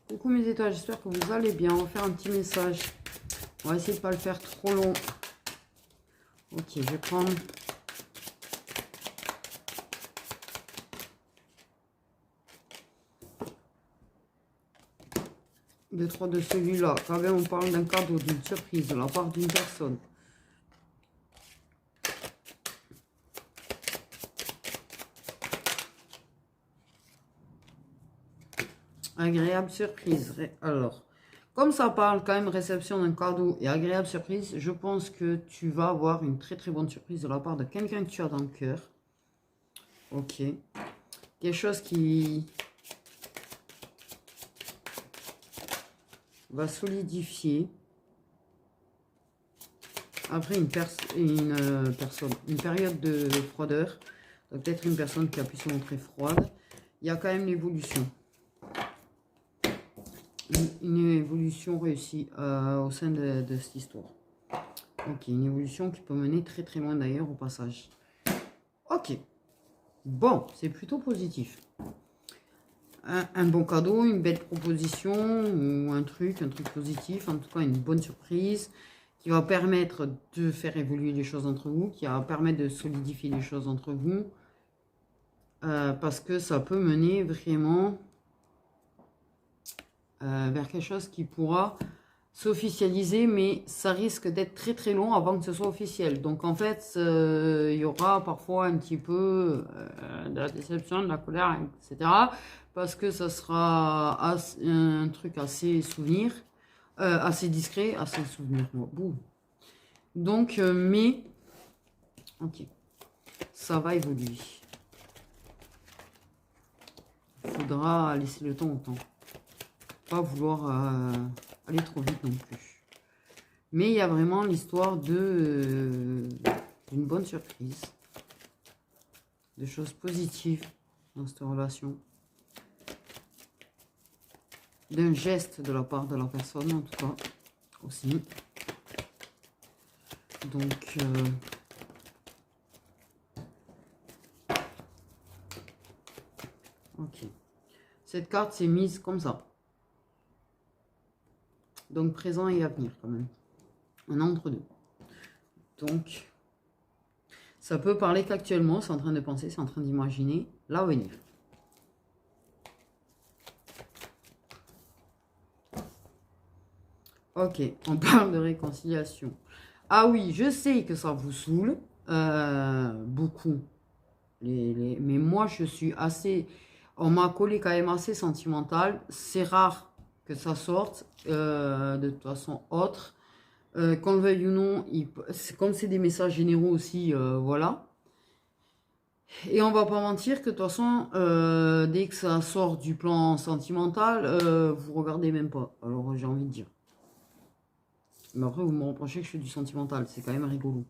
Coucou mes étoiles, j'espère que vous allez bien. On va faire un petit message. On va essayer de ne pas le faire trop long. Ok, je vais prendre... deux, trois de celui-là. Quand même, on parle d'un cadeau, d'une surprise de la part d'une personne. Agréable surprise. Alors, comme ça parle quand même réception d'un cadeau et agréable surprise, je pense que tu vas avoir une très très bonne surprise de la part de quelqu'un que tu as dans le cœur. Ok. Quelque chose qui va solidifier. Après une période de froideur. Donc peut-être une personne qui a pu se montrer froide. Il y a quand même l'évolution. Une évolution réussie au sein de cette histoire. Ok, une évolution qui peut mener très très loin d'ailleurs au passage. Ok. Bon, c'est plutôt positif. Un bon cadeau, une belle proposition ou un truc positif, en tout cas une bonne surprise qui va permettre de faire évoluer les choses entre vous, qui va permettre de solidifier les choses entre vous, parce que ça peut mener vraiment vers quelque chose qui pourra s'officialiser, mais ça risque d'être très très long avant que ce soit officiel. Donc en fait, il y aura parfois un petit peu de la déception, de la colère, etc. Parce que ça sera un truc assez souvenir, assez discret, assez souvenir. Bon. Donc, mais, ok, ça va évoluer. Il faudra laisser le temps au temps. Pas vouloir aller trop vite non plus. Mais il y a vraiment l'histoire d'une bonne surprise. De choses positives dans cette relation. D'un geste de la part de la personne, en tout cas, aussi. Donc, ok. Cette carte s'est mise comme ça. Donc, présent et avenir, quand même. Un entre-deux. Donc, ça peut parler qu'actuellement, c'est en train de penser, c'est en train d'imaginer l'avenir. Ok, on parle de réconciliation. Ah oui, je sais que ça vous saoule, beaucoup. Mais moi, je suis assez... On m'a collé quand même assez sentimental. C'est rare que ça sorte de toute façon autre. Qu'on le veuille ou non, comme c'est des messages généraux aussi, voilà. Et on va pas mentir que de toute façon, dès que ça sort du plan sentimental, vous regardez même pas. Alors j'ai envie de dire. Mais après, vous me reprochez que je fais du sentimental. C'est quand même rigolo.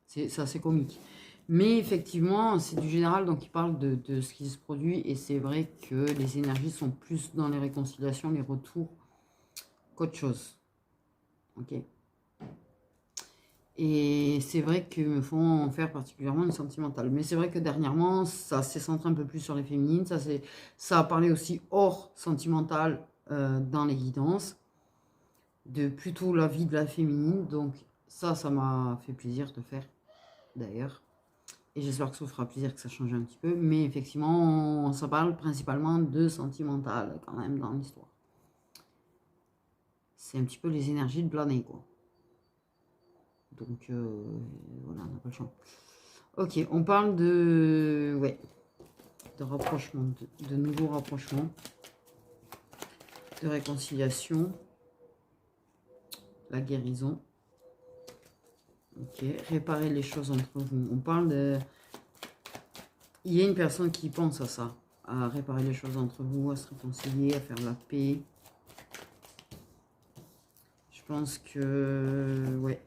C'est assez comique. Mais effectivement, c'est du général, donc il parle de ce qui se produit. Et c'est vrai que les énergies sont plus dans les réconciliations, les retours, qu'autre chose. Ok. Et c'est vrai qu'ils me font faire particulièrement une sentimentale. Mais c'est vrai que dernièrement, ça s'est centré un peu plus sur les féminines. Ça a parlé aussi hors sentimental dans les guidances. De plutôt la vie de la féminine. Donc ça m'a fait plaisir de faire d'ailleurs. Et j'espère que ça vous fera plaisir que ça change un petit peu. Mais effectivement, ça parle principalement de sentimental quand même dans l'histoire. C'est un petit peu les énergies de Blanet, quoi. Donc voilà, on n'a pas le choix. Ok, on parle de... Ouais. De rapprochement, de nouveaux rapprochements. De réconciliation. La guérison. Ok, réparer les choses entre vous. On parle de... Il y a une personne qui pense à ça. À réparer les choses entre vous, à se réconcilier, à faire la paix. Je pense que... Ouais.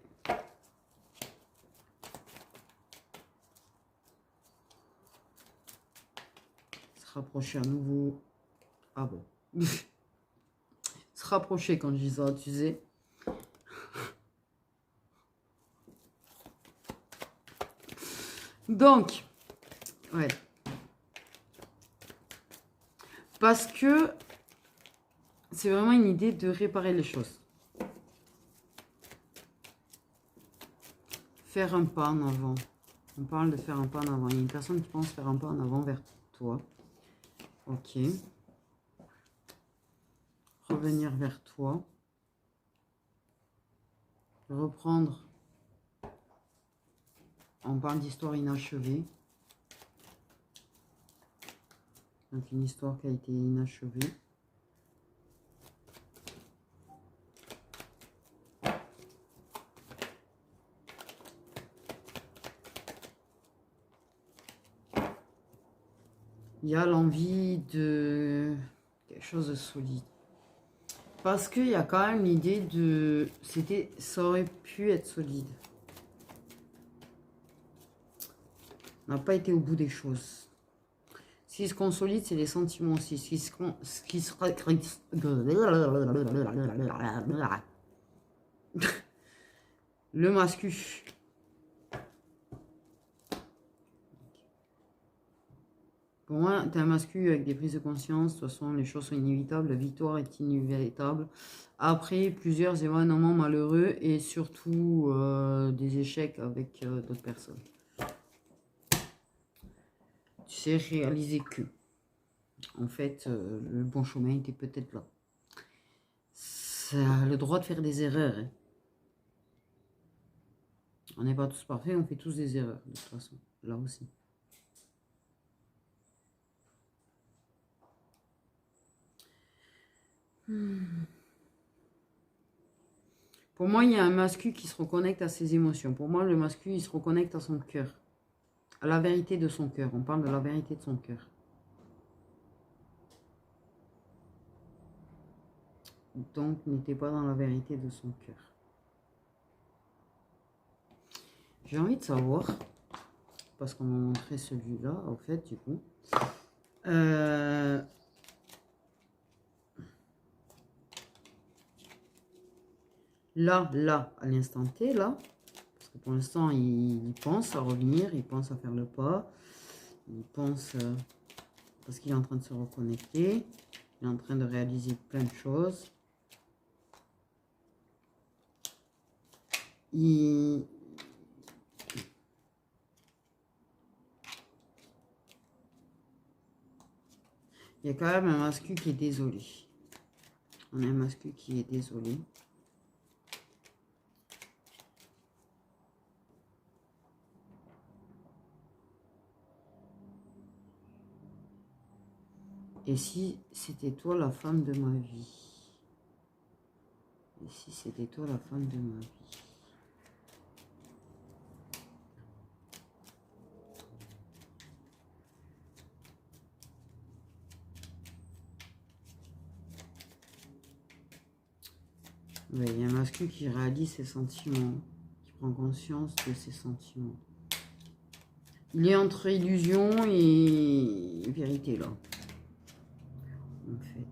Se rapprocher à nouveau. Ah bon. Se rapprocher quand je dis ça, tu sais. Donc, ouais. Parce que c'est vraiment une idée de réparer les choses. Faire un pas en avant. On parle de faire un pas en avant. Il y a une personne qui pense faire un pas en avant vers toi. Ok. Revenir vers toi. Reprendre. On parle d'histoire inachevée. Donc une histoire qui a été inachevée. Il y a l'envie de quelque chose de solide. Parce qu'il y a quand même l'idée de... Ça aurait pu être solide. On n'a pas été au bout des choses. Ce qui se consolide, c'est les sentiments aussi. Ce qui se... Le mascu. Pour moi, tu es un mascu avec des prises de conscience. De toute façon, les choses sont inévitables. La victoire est inévitable. Après, plusieurs événements malheureux et surtout des échecs avec d'autres personnes. Tu sais réaliser que, en fait, le bon chemin était peut-être là. Ça a le droit de faire des erreurs. Hein. On n'est pas tous parfaits, on fait tous des erreurs, de toute façon. Là aussi. Pour moi, il y a un mascu qui se reconnecte à ses émotions. Pour moi, le mascu, il se reconnecte à son cœur. À la vérité de son cœur. On parle de la vérité de son cœur. Donc, n'était pas dans la vérité de son cœur. J'ai envie de savoir, parce qu'on m'a montré celui-là, en fait, du coup. Là, à l'instant T, là, parce que pour l'instant, il pense à revenir, il pense à faire le pas, il pense, parce qu'il est en train de se reconnecter, il est en train de réaliser plein de choses. Il y a quand même un mascu qui est désolé. On a un mascu qui est désolé. Et si c'était toi la femme de ma vie? Et si c'était toi la femme de ma vie? Ouais, il y a un masculin qui réalise ses sentiments, qui prend conscience de ses sentiments. Il est entre illusion et vérité, là. En fait.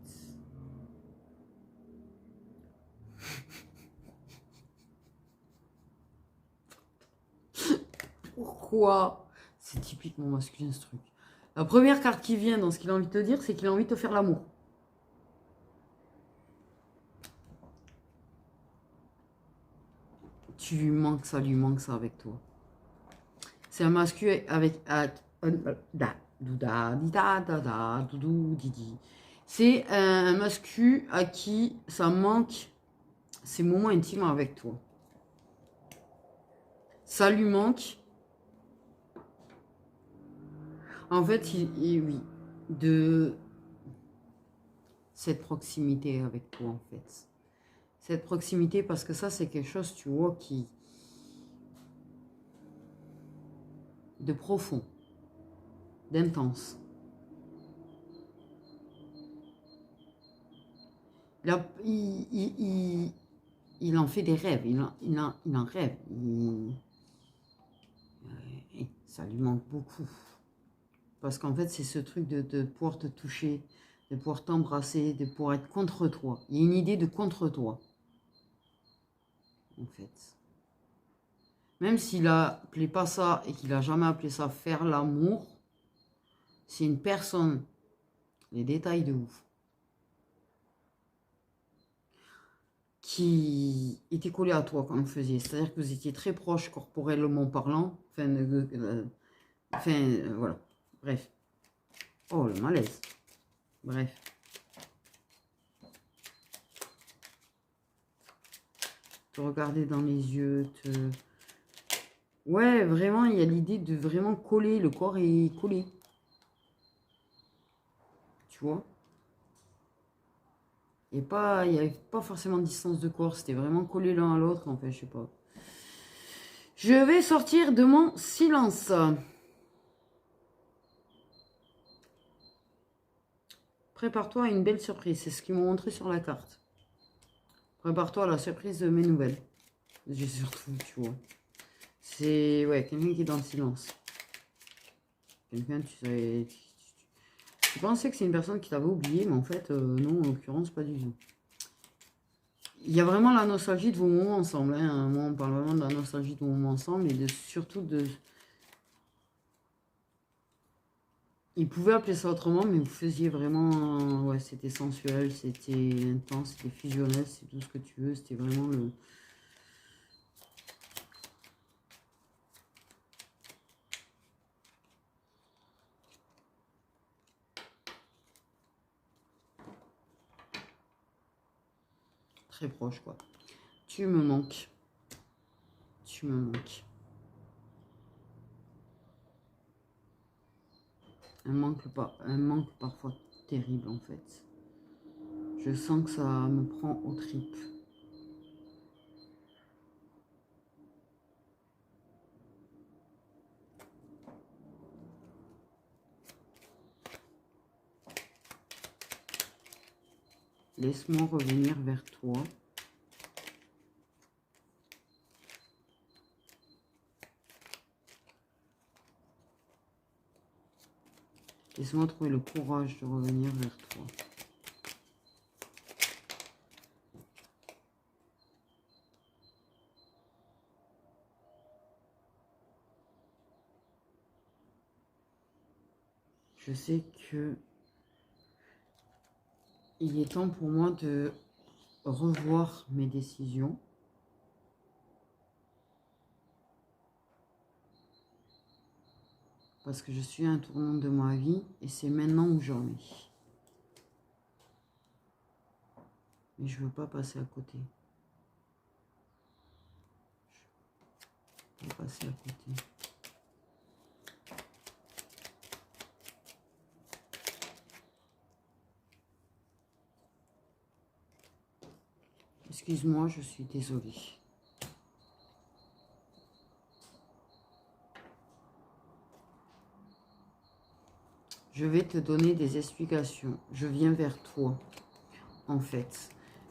Pourquoi? C'est typiquement masculin, ce truc. La première carte qui vient dans ce qu'il a envie de te dire, c'est qu'il a envie de te faire l'amour. Tu lui manques ça, lui manque ça avec toi. C'est un masculin avec... C'est un masculin à qui ça manque ses moments intimes avec toi. Ça lui manque. En fait, oui, de cette proximité avec toi, en fait. Cette proximité, parce que ça, c'est quelque chose, tu vois, de profond, d'intense. Il en fait des rêves, il en rêve. Ça lui manque beaucoup. Parce qu'en fait, c'est ce truc de pouvoir te toucher, de pouvoir t'embrasser, de pouvoir être contre toi. Il y a une idée de contre toi. En fait. Même s'il n'appelait pas ça et qu'il n'a jamais appelé ça faire l'amour, c'est une personne Les détails de ouf. Qui étaient collés à toi quand vous faisiez. C'est-à-dire que vous étiez très proche corporellement parlant. Voilà. Bref. Oh, le malaise. Bref. Te regarder dans les yeux, Ouais, vraiment, il y a l'idée de vraiment coller. Le corps est collé. Tu vois? Il n'y avait pas forcément de distance de corps. C'était vraiment collé l'un à l'autre. En fait, je sais pas. Je vais sortir de mon silence. Prépare-toi à une belle surprise. C'est ce qu'ils m'ont montré sur la carte. Prépare-toi à la surprise de mes nouvelles. J'ai surtout, tu vois. C'est, ouais, quelqu'un qui est dans le silence. Quelqu'un, tu sais... Tu pensais que c'est une personne qui t'avait oublié, mais en fait, non, en l'occurrence, pas du tout. Il y a vraiment la nostalgie de vos moments ensemble. Hein. Moi, on parle vraiment de la nostalgie de vos moments ensemble et surtout de... Ils pouvaient appeler ça autrement, mais vous faisiez vraiment... Ouais, c'était sensuel, c'était intense, c'était fusionnel, c'est tout ce que tu veux. C'était vraiment le... Très proche, quoi. Tu me manques. Tu me manques. Un manque parfois terrible, en fait. Je sens que ça me prend aux tripes. Laisse-moi revenir vers toi. Laisse-moi trouver le courage de revenir vers toi. Je sais que il est temps pour moi de revoir mes décisions. Parce que je suis à un tournant de ma vie et c'est maintenant ou jamais. Mais je veux pas passer à côté. Je veux pas passer à côté. Excuse-moi, je suis désolée. Je vais te donner des explications. Je viens vers toi, en fait.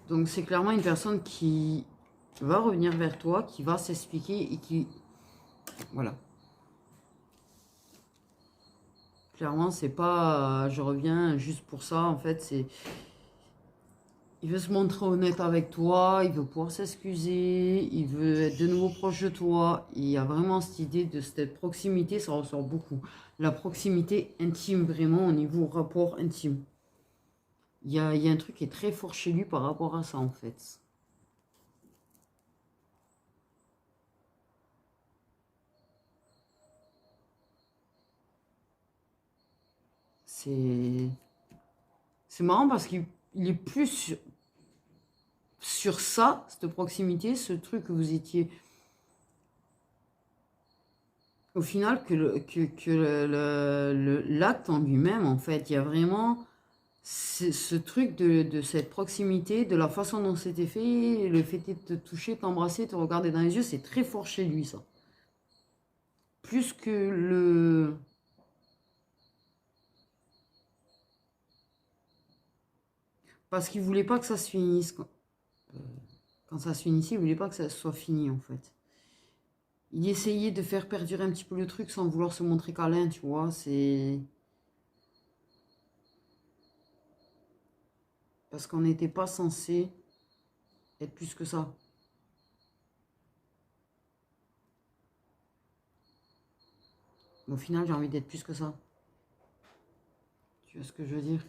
Donc, c'est clairement une personne qui va revenir vers toi, qui va s'expliquer et qui... Voilà. Clairement, c'est pas je reviens juste pour ça. En fait, c'est... Il veut se montrer honnête avec toi, il veut pouvoir s'excuser, il veut être de nouveau proche de toi. Il y a vraiment cette idée de cette proximité, ça ressort beaucoup. La proximité intime, vraiment, au niveau rapport intime. Il y a un truc qui est très fort chez lui par rapport à ça, en fait. C'est... C'est marrant parce qu'il est plus sur ça, cette proximité, ce truc que vous étiez... Au final, que l'acte en lui-même, en fait, il y a vraiment ce truc de cette proximité, de la façon dont c'était fait, le fait de te toucher, t'embrasser, te regarder dans les yeux, c'est très fort chez lui, ça. Plus que le... Parce qu'il voulait pas que ça se finisse. Quand ça se finissait, il voulait pas que ça soit fini, en fait. Il essayait de faire perdurer un petit peu le truc sans vouloir se montrer câlin, tu vois, c'est... Parce qu'on n'était pas censé être plus que ça. Au final, j'ai envie d'être plus que ça. Tu vois ce que je veux dire?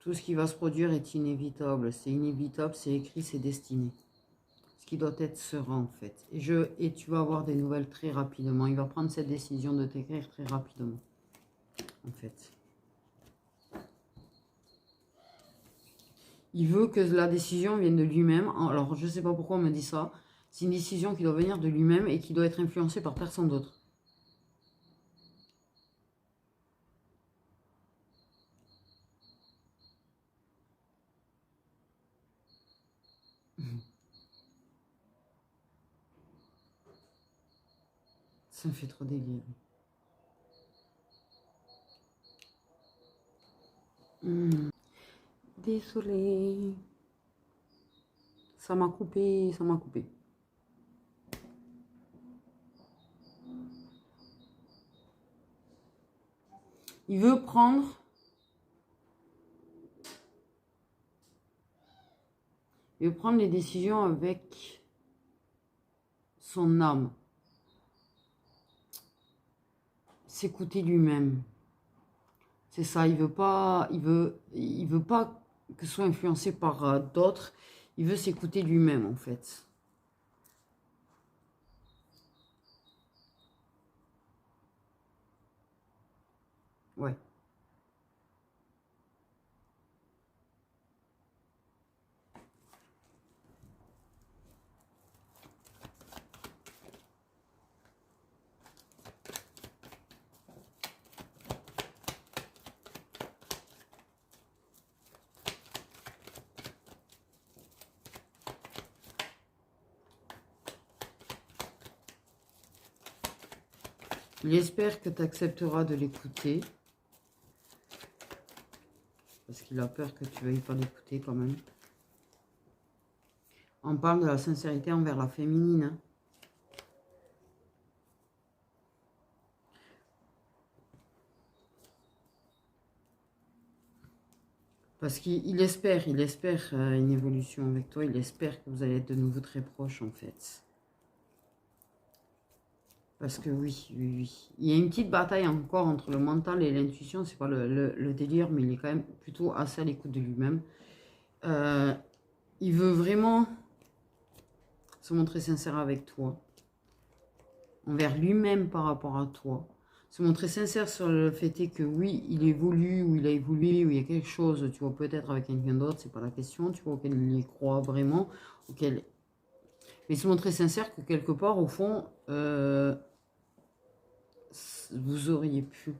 Tout ce qui va se produire est inévitable. C'est inévitable, c'est écrit, c'est destiné. Ce qui doit être sera en fait. Et tu vas avoir des nouvelles très rapidement. Il va prendre cette décision de t'écrire très rapidement. En fait. Il veut que la décision vienne de lui-même. Alors, je ne sais pas pourquoi on me dit ça. C'est une décision qui doit venir de lui-même et qui doit être influencée par personne d'autre. Ça me fait trop délire. Désolée. Ça m'a coupé, ça m'a coupé. Il veut prendre... Il veut prendre les décisions avec son âme. S'écouter lui-même. C'est ça, il veut pas que ce soit influencé par d'autres. Il veut s'écouter lui-même, en fait. Ouais. Il espère que tu accepteras de l'écouter. Parce qu'il a peur que tu veuilles pas l'écouter quand même. On parle de la sincérité envers la féminine. Hein. Parce qu'il espère une évolution avec toi. Il espère que vous allez être de nouveau très proches en fait. Parce que oui. Il y a une petite bataille encore entre le mental et l'intuition. C'est pas le délire, mais il est quand même plutôt assez à l'écoute de lui-même. Il veut vraiment se montrer sincère avec toi. Envers lui-même par rapport à toi. Se montrer sincère sur le fait est que oui, il évolue, ou il a évolué, ou il y a quelque chose, tu vois, peut-être avec quelqu'un d'autre, c'est pas la question, tu vois, auquel il y croit vraiment, auquel... Mais se montrer sincère que quelque part, au fond, vous auriez pu,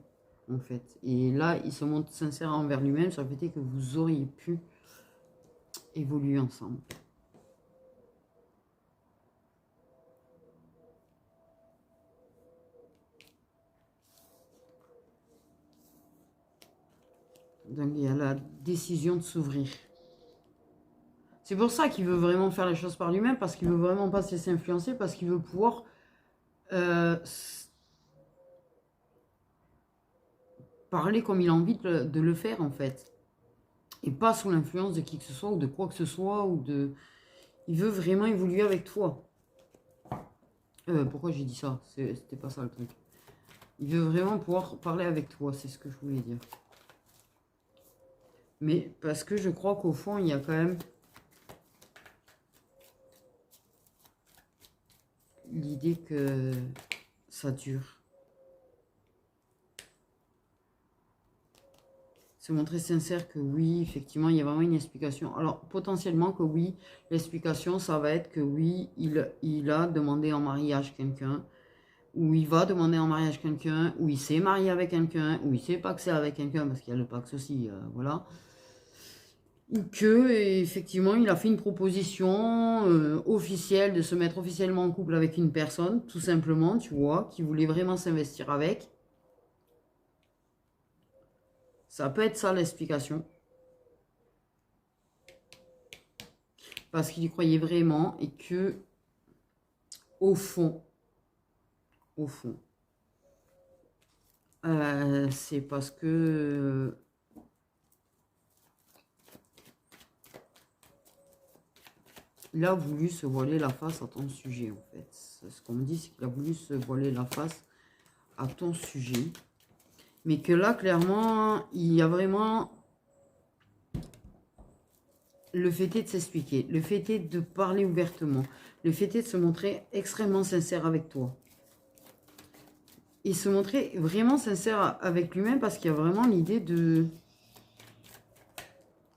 en fait. Et là, il se montre sincère envers lui-même sur le fait est que vous auriez pu évoluer ensemble. Donc, il y a la décision de s'ouvrir. C'est pour ça qu'il veut vraiment faire les choses par lui-même, parce qu'il veut vraiment pas se laisser influencer, parce qu'il veut pouvoir parler comme il a envie de le faire, en fait. Et pas sous l'influence de qui que ce soit, ou de quoi que ce soit, ou de... Il veut vraiment évoluer avec toi. Pourquoi j'ai dit ça? C'était pas ça le truc. Il veut vraiment pouvoir parler avec toi, c'est ce que je voulais dire. Mais parce que je crois qu'au fond, il y a quand même l'idée que ça dure. Se montrer sincère que oui, effectivement, il y a vraiment une explication. Alors, potentiellement que oui, l'explication, ça va être que oui, il a demandé en mariage quelqu'un, ou il va demander en mariage quelqu'un, ou il s'est marié avec quelqu'un, ou il s'est paxé avec quelqu'un, parce qu'il y a le pax aussi, voilà. Ou que, effectivement, il a fait une proposition officielle de se mettre officiellement en couple avec une personne, tout simplement, tu vois, qui voulait vraiment s'investir avec. Ça peut être ça l'explication. Parce qu'il y croyait vraiment et que, au fond, c'est parce que il a voulu se voiler la face à ton sujet, en fait. Ce qu'on me dit, c'est qu'il a voulu se voiler la face à ton sujet. Mais que là, clairement, il y a vraiment le fait est de s'expliquer, le fait est de parler ouvertement, le fait est de se montrer extrêmement sincère avec toi. Et se montrer vraiment sincère avec lui-même parce qu'il y a vraiment l'idée de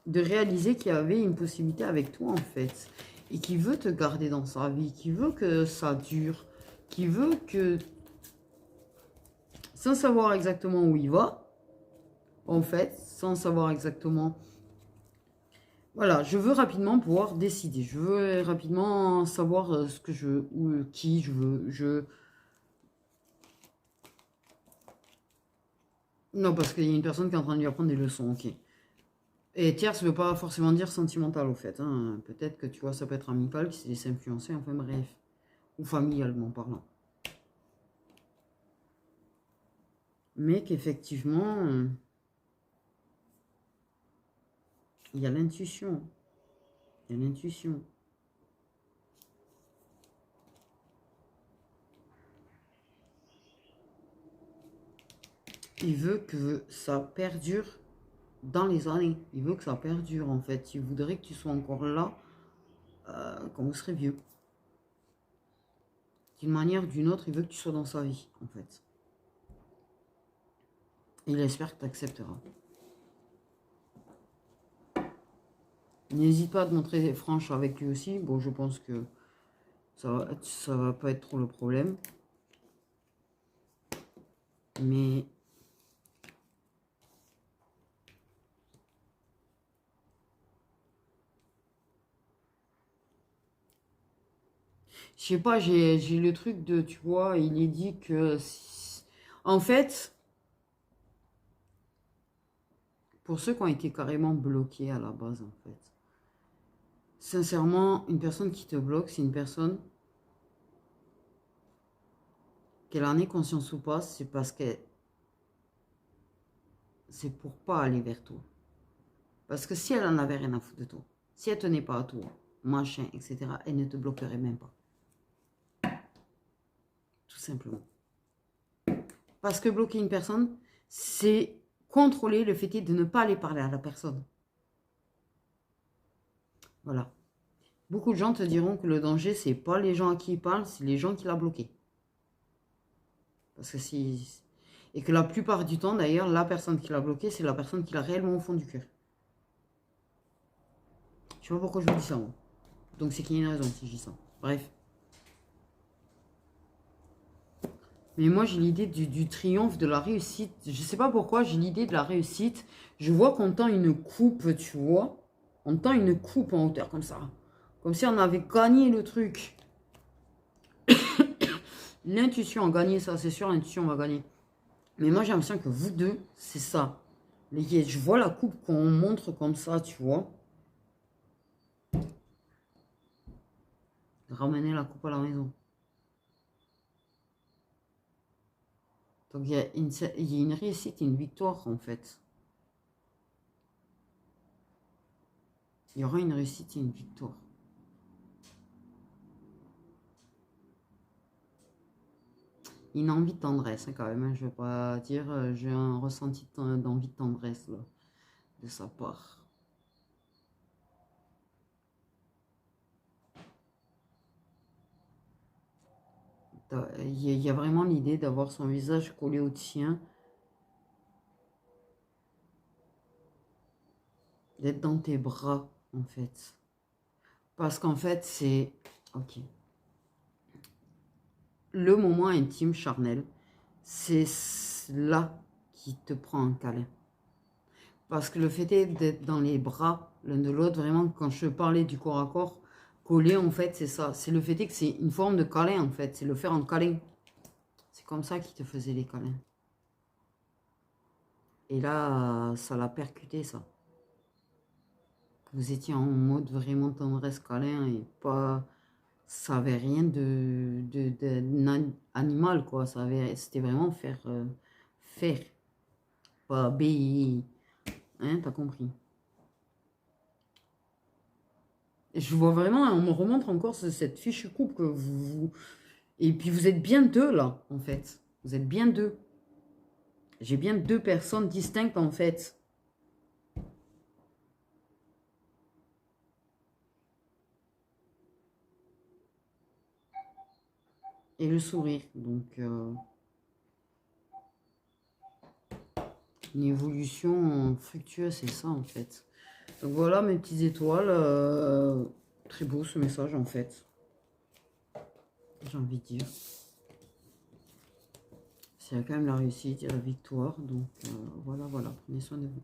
réaliser qu'il y avait une possibilité avec toi en fait. Et qui veut te garder dans sa vie, qui veut que ça dure, qui veut que, sans savoir exactement où il va, en fait, sans savoir exactement... Voilà, je veux rapidement pouvoir décider. Je veux rapidement savoir ce que je veux, ou qui je veux. Non, parce qu'il y a une personne qui est en train de lui apprendre des leçons, ok. Et tierce ne veut pas forcément dire sentimental, au fait. Hein. Peut-être que, tu vois, ça peut être amical, qui s'est laissé influencer, enfin bref. Ou familialement parlant. Mais qu'effectivement, il y a l'intuition. Il y a l'intuition. Il veut que ça perdure dans les années. Il veut que ça perdure, en fait. Il voudrait que tu sois encore là quand vous serez vieux. D'une manière ou d'une autre, il veut que tu sois dans sa vie, en fait. Il espère que tu accepteras. N'hésite pas à te montrer franche avec lui aussi. Bon, je pense que ça va pas être trop le problème. Mais... je sais pas, j'ai le truc de, tu vois, il est dit que... en fait, pour ceux qui ont été carrément bloqués à la base, en fait. Sincèrement, une personne qui te bloque, c'est une personne, qu'elle en ait conscience ou pas, c'est parce que c'est pour pas aller vers toi. Parce que si elle en avait rien à foutre de toi, si elle tenait pas à toi, machin, etc., elle ne te bloquerait même pas. Tout simplement. Parce que bloquer une personne, c'est contrôler le fait de ne pas aller parler à la personne. Voilà. Beaucoup de gens te diront que le danger, c'est pas les gens à qui ils parlent, c'est les gens qui l'ont bloqué. Parce que si... Et que la plupart du temps, d'ailleurs, la personne qui l'a bloqué, c'est la personne qui l'a réellement au fond du cœur. Je sais pas pourquoi je vous dis ça, moi. Donc c'est qu'il y a une raison si je dis ça. Bref. Mais moi, j'ai l'idée du triomphe, de la réussite. Je sais pas pourquoi, j'ai l'idée de la réussite. Je vois qu'on tend une coupe, tu vois. On tend une coupe en hauteur, comme ça. Comme si on avait gagné le truc. L'intuition a gagné ça, c'est sûr, l'intuition va gagner. Mais moi, j'ai l'impression que vous deux, c'est ça. Je vois la coupe qu'on montre comme ça, tu vois. Ramener la coupe à la maison. Donc, il y a une réussite et une victoire, en fait. Il y aura une réussite et une victoire. Une envie de tendresse, hein, quand même. Hein, je ne vais pas dire, j'ai un ressenti d'envie de tendresse, là, de sa part. Il y a vraiment l'idée d'avoir son visage collé au tien. D'être dans tes bras, en fait. Parce qu'en fait, c'est... Ok. Le moment intime, charnel, c'est là qui te prend un câlin. Parce que le fait d'être dans les bras l'un de l'autre, vraiment, quand je parlais du corps à corps, collé, en fait, c'est ça. C'est le fait que c'est une forme de câlin, en fait. C'est le faire en câlin. C'est comme ça qu'il te faisait les câlins. Et là, ça l'a percuté, ça. Vous étiez en mode vraiment tendresse câlin et pas... ça avait rien d'animal, quoi. C'était vraiment faire, faire, pas obéir. Hein, t'as compris. Et je vois vraiment, on me remontre encore cette fiche coupe que vous... Et puis vous êtes bien deux, là, en fait. Vous êtes bien deux. J'ai bien deux personnes distinctes, en fait. et le sourire. Donc, une évolution fructueuse, c'est ça en fait. Donc voilà mes petites étoiles. Très beau ce message en fait. J'ai envie de dire. C'est quand même la réussite et la victoire. Donc voilà, voilà. Prenez soin de vous.